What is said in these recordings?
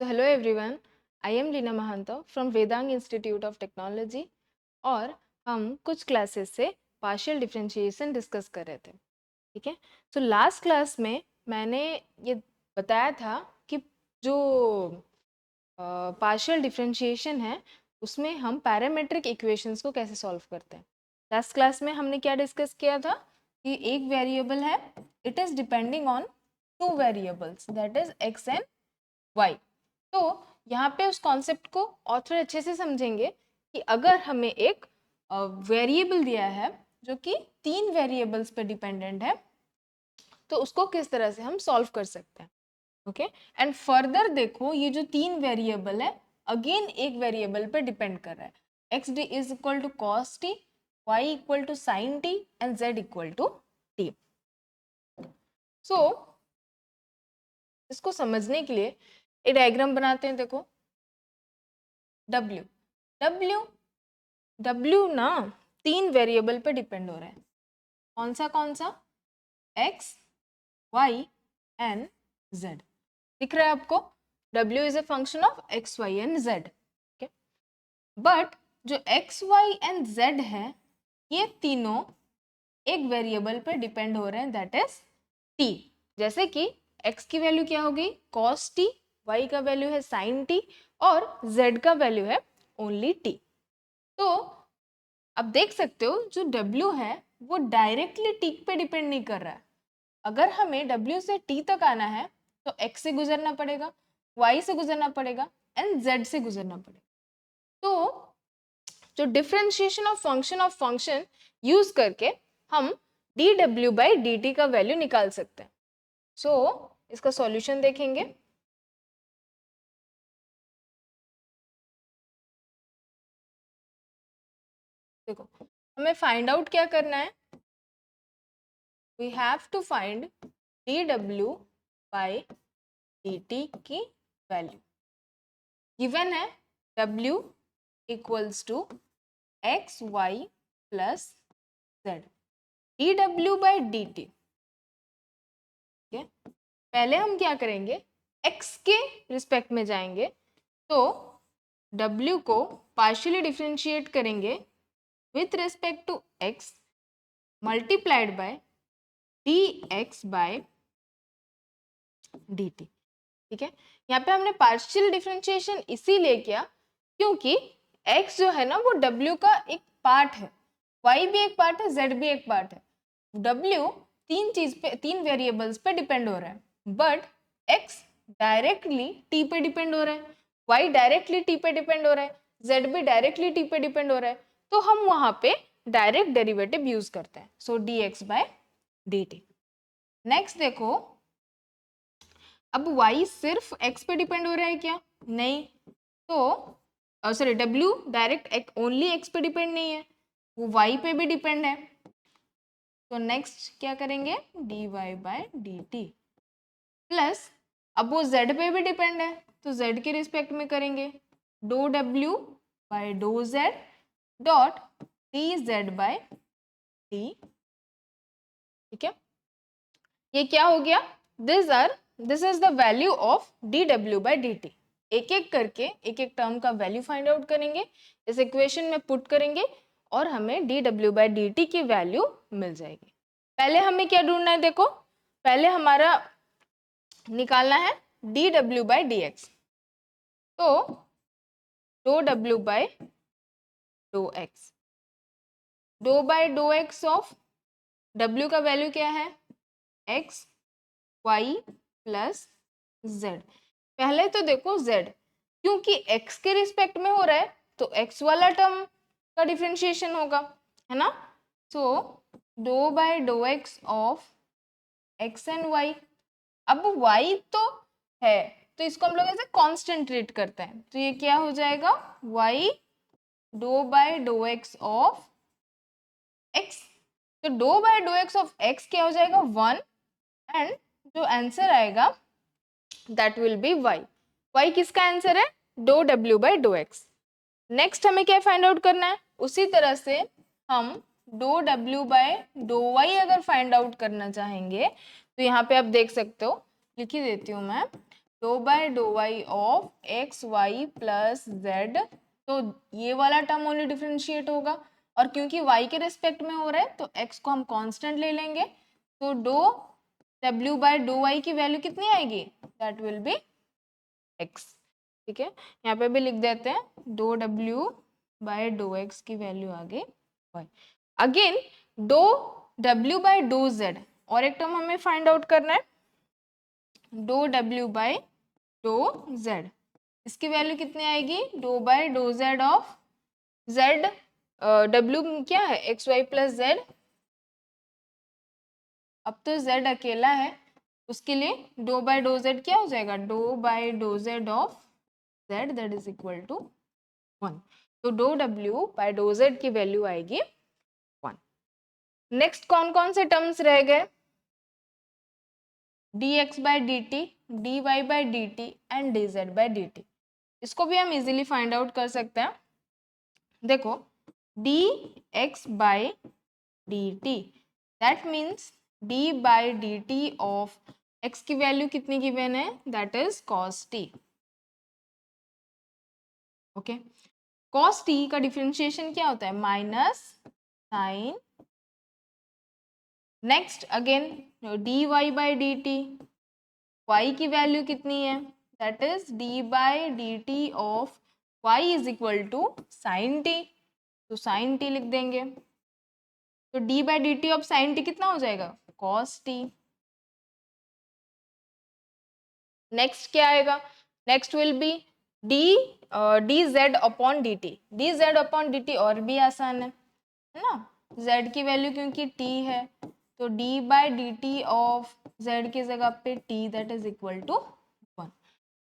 तो hello everyone, I am Leena Mahanto from Vedang institute of technology. और हम कुछ क्लासेस से पार्शियल डिफरेंशिएशन डिस्कस कर रहे थे। ठीक है। तो लास्ट क्लास में मैंने ये बताया था कि जो पार्शियल डिफरेंशिएशन है उसमें हम पैरामेट्रिक इक्वेशंस को कैसे सॉल्व करते हैं। लास्ट क्लास में हमने क्या डिस्कस किया था कि एक वेरिएबल है, it is depending on two variables that is x and y. तो यहाँ पे उस कॉन्सेप्ट को और थोड़ा अच्छे से समझेंगे कि अगर हमें एक वेरिएबल दिया है जो कि 3 वेरिएबल्स पे डिपेंडेंट है तो उसको किस तरह से हम सॉल्व कर सकते हैं। ओके। एंड फर्दर देखो, ये जो 3 वेरिएबल है अगेन एक वेरिएबल पे डिपेंड कर रहा है। X d is equal to cos t, y equal to sine t and z equal to t. So इसको समझने के लिए एक डायग्राम बनाते हैं। देखो W W W ना 3 वेरिएबल पे डिपेंड हो रहा है। कौन सा x, y एंड z दिख रहा है आपको। W is a function of x, y and z। Okay. But जो x, y एंड z है ये तीनों एक वेरिएबल पे डिपेंड हो रहे हैं, दैट इज t। जैसे कि x की वैल्यू क्या हो गई cos t, y का वैल्यू है sin t और z का वैल्यू है ओनली t। तो अब देख सकते हो जो W है वो डायरेक्टली T पे डिपेंड नहीं कर रहा है। अगर हमें W से T तक आना है तो X से गुजरना पड़ेगा, Y से गुजरना पड़ेगा एंड Z से गुजरना पड़ेगा। तो जो डिफरेंशिएशन ऑफ फंक्शन यूज करके हम dW/dt का वैल्यू निकाल सकते हैं। सो इसका सॉल्यूशन देखेंगे। देखो हमें फाइंड आउट क्या करना है, we have to find dW/dt की वैल्यू। गिवन है W equals to x y plus z, dW/dt। ठीक है। पहले हम क्या करेंगे, x के रिस्पेक्ट में जाएंगे तो W को पार्शियली डिफरेंशिएट करेंगे with respect to x multiplied by dx/dt। ठीक है। यहाँ पे हमने पार्शियल डिफरेंशिएशन इसीलिए किया क्योंकि x जो है ना वो W का एक पार्ट है, y भी एक पार्ट है, z भी एक पार्ट है। W तीन वेरिएबल्स पे डिपेंड हो रहा है, बट x डायरेक्टली t पे डिपेंड हो रहा है, y डायरेक्टली t पे डिपेंड हो रहा है, z भी डायरेक्टली t पे डिपेंड हो रहा है। तो हम वहां पे डायरेक्ट डेरिवेटिव यूज करते हैं, सो dx/dt। नेक्स्ट देखो, अब y सिर्फ x पे डिपेंड हो रहा है क्या? नहीं। तो sorry, w direct only x पे डिपेंड नहीं है, वो y पे भी डिपेंड है। तो नेक्स्ट क्या करेंगे, dy/dt प्लस, अब वो z पे भी डिपेंड है तो z के रिस्पेक्ट में करेंगे dw/z डॉट dz/d। ठीक है। ये क्या हो गया, this is the value of dW/dt। एक एक करके एक एक टर्म का वैल्यू फाइंड आउट करेंगे, इस इक्वेशन में पुट करेंगे और हमें dW/dt की वैल्यू मिल जाएगी। पहले हमें क्या ढूंढना है, देखो पहले हमारा निकालना है dW/dx। तो dou W by dou x, dou by dou x of W का वैल्यू क्या है x y प्लस z। पहले तो देखो z, क्योंकि x के रिस्पेक्ट में हो रहा है तो x वाला टर्म का डिफरेंशिएशन होगा, है ना। सो dou by dou x of x and y। अब y तो है तो इसको हम लोग ऐसे कांस्टेंट ट्रीट करते हैं, तो ये क्या हो जाएगा y dou by dou x of x। तो dou by dou x of x क्या हो जाएगा 1 एंड जो आंसर आएगा that will be y। y किसका आंसर है, dou w by dou x। Next हमें क्या फाइंड आउट करना है, उसी तरह से हम dou w by dou y अगर फाइंड आउट करना चाहेंगे तो यहाँ पे आप देख सकते हो, लिख ही देती हूँ मैं, do by do y of x y plus z, तो ये वाला टर्म ओनली डिफरेंशिएट होगा, और क्योंकि y के रिस्पेक्ट में हो रहा है तो x को हम कांस्टेंट ले लेंगे, तो do w by do y की वैल्यू कितनी आएगी, दैट विल बी x। ठीक है, यहाँ पे भी लिख देते हैं do w by do x की वैल्यू आ गई y। Again do w by do z, और एक टर्म हमें फाइंड आउट करना है, do w by do z, इसकी वैल्यू कितनी आएगी, do by do z of z, w क्या है एक्स वाई प्लस जेड, अब तो z अकेला है, उसके लिए डो बाय डो z क्या हो जाएगा, do by do z of z that is equal to 1, तो do w by do z की वैल्यू आएगी 1। नेक्स्ट कौन कौन से टर्म्स रह गए, dx by dt, dy by dt and dz by dt, इसको भी हम इजीली फाइंड आउट कर सकते हैं। देखो dx by dt that means d by dt of x की वैल्यू कितनी गिवन है, that is cos t। Okay, cos t का डिफरेंशिएशन क्या होता है, minus sine, next again dy by dt, y की वैल्यू कितनी है, that is d by dt of y is equal to sine t, तो साइन t लिख देंगे, तो d by d t of sine t कितना हो जाएगा, कॉस टी। नेक्स्ट क्या आएगा, next will be D z upon d T, D z upon d T और भी आसान है ना, z की वैल्यू क्योंकि t है, तो d by d t of z की जगह पे t that is equal to 1।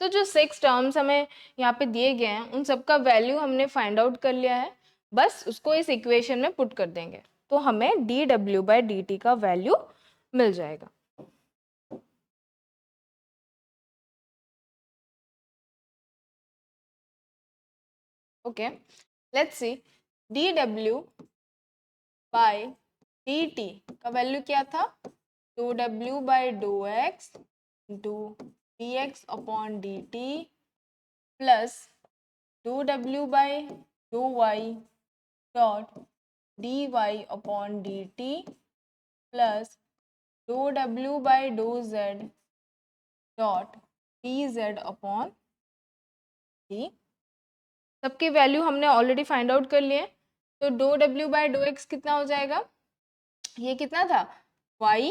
तो जो 6 टर्म्स हमें यहाँ पे दिए गए हैं उन सबका वैल्यू हमने फाइंड आउट कर लिया है, बस उसको इस इक्वेशन में पुट कर देंगे तो हमें dw बाय dt का वैल्यू मिल जाएगा। Okay, let's see dw by dt का वैल्यू क्या था, do w by do x into d x upon d t plus do w by do y dot d y upon d t plus do w by do z dot d z upon d, सबकी वैल्यू हमने already find out कर लिए, तो do w by do x कितना हो जाएगा, ये कितना था y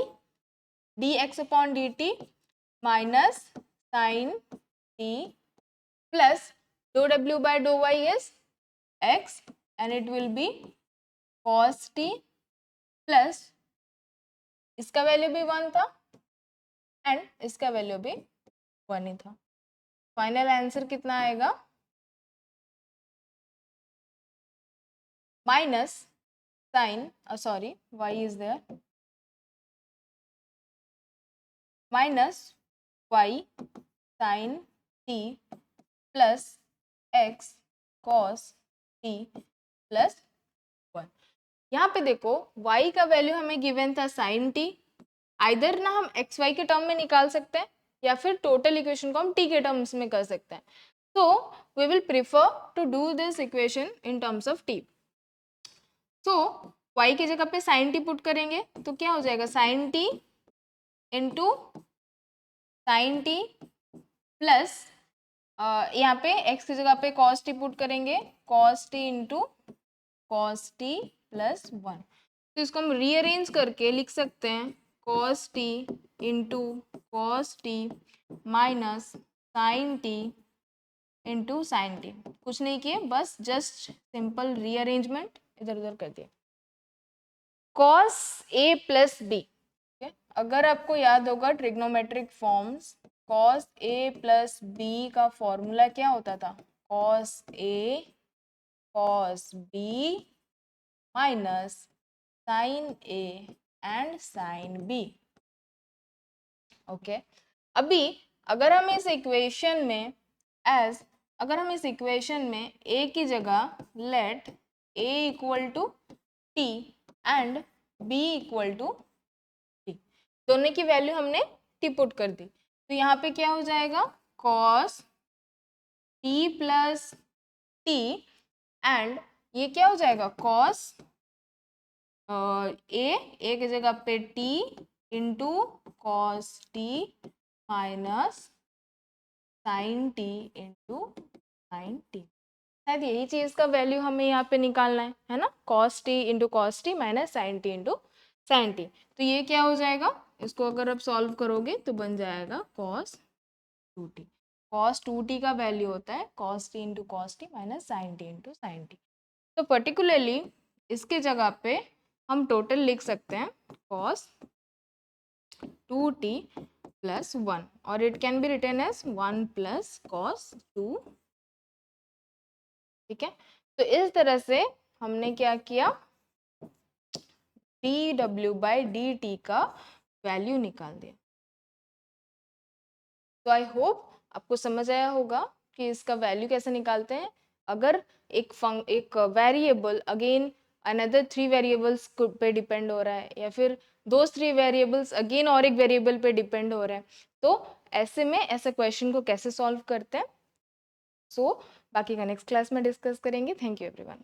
d x upon d t minus sine t plus do w by do y is x and it will be cos t plus इसका वैल्यू भी 1 था एंड इसका वैल्यू भी 1 ही था। फाइनल आंसर कितना आएगा, minus sin sorry y is there minus y sin t plus x cos t plus 1। यहाँ पे देखो y का वैल्यू हमें गिवन था sin t, आइदर ना हम एक्स वाई के टर्म में निकाल सकते हैं या फिर टोटल इक्वेशन को हम t के टर्म्स में कर सकते हैं, so we will prefer to do this equation in terms of t। तो y की जगह पे साइन टी पुट करेंगे तो क्या हो जाएगा, sine t into sine t plus यहाँ पे x की जगह पे कॉस टी पुट करेंगे, cos t into cos t plus 1, तो इसको हम रीअरेंज करके लिख सकते हैं cos t into cos t minus sine t into sine t, कुछ नहीं किए बस जस्ट सिंपल रीअरेंजमेंट इधर उधर कर दिया, cos a प्लस बी। अगर आपको याद होगा trigonometric forms, cos a plus b का फॉर्मूला क्या होता था, cos a cos b minus sin a and sin b। Okay, अभी अगर हम इस इक्वेशन में अगर हम इस इक्वेशन में a की जगह let a equal to t and b equal to t, दोनों की वैल्यू हमने t पुट कर दी, तो यहाँ पे क्या हो जाएगा cos t plus t and ये क्या हो जाएगा कॉस ए की जगह पे t into cos t minus sine t into sine t. शायद यही चीज का वैल्यू हमें यहाँ पे निकालना है ना, cos t into cos t minus sine t into sine t. तो ये क्या हो जाएगा, इसको अगर आप सॉल्व करोगे तो बन जाएगा cos two t. Cos two t का वैल्यू होता है cos t into cos t minus sine t into sine t. तो पर्टिकुलरली इसके जगह पे हम टोटल लिख सकते हैं cos two t plus one, और it can be written as one plus cos two. ठीक है, तो इस तरह से हमने क्या किया, डी डब्ल्यू बाई डी टी का वैल्यू निकाल दिया। तो आई होप आपको समझ आया होगा कि इसका वैल्यू कैसे निकालते हैं। अगर एक variable again another three variables पे डिपेंड हो रहा है, या फिर दो थ्री वेरिएबल्स अगेन और एक वेरिएबल पे डिपेंड हो रहा है, तो ऐसे में ऐसे क्वेश्चन को कैसे सॉल्व करते हैं, सो बाकी का नेक्स्ट क्लास में डिस्कस करेंगे। Thank you everyone.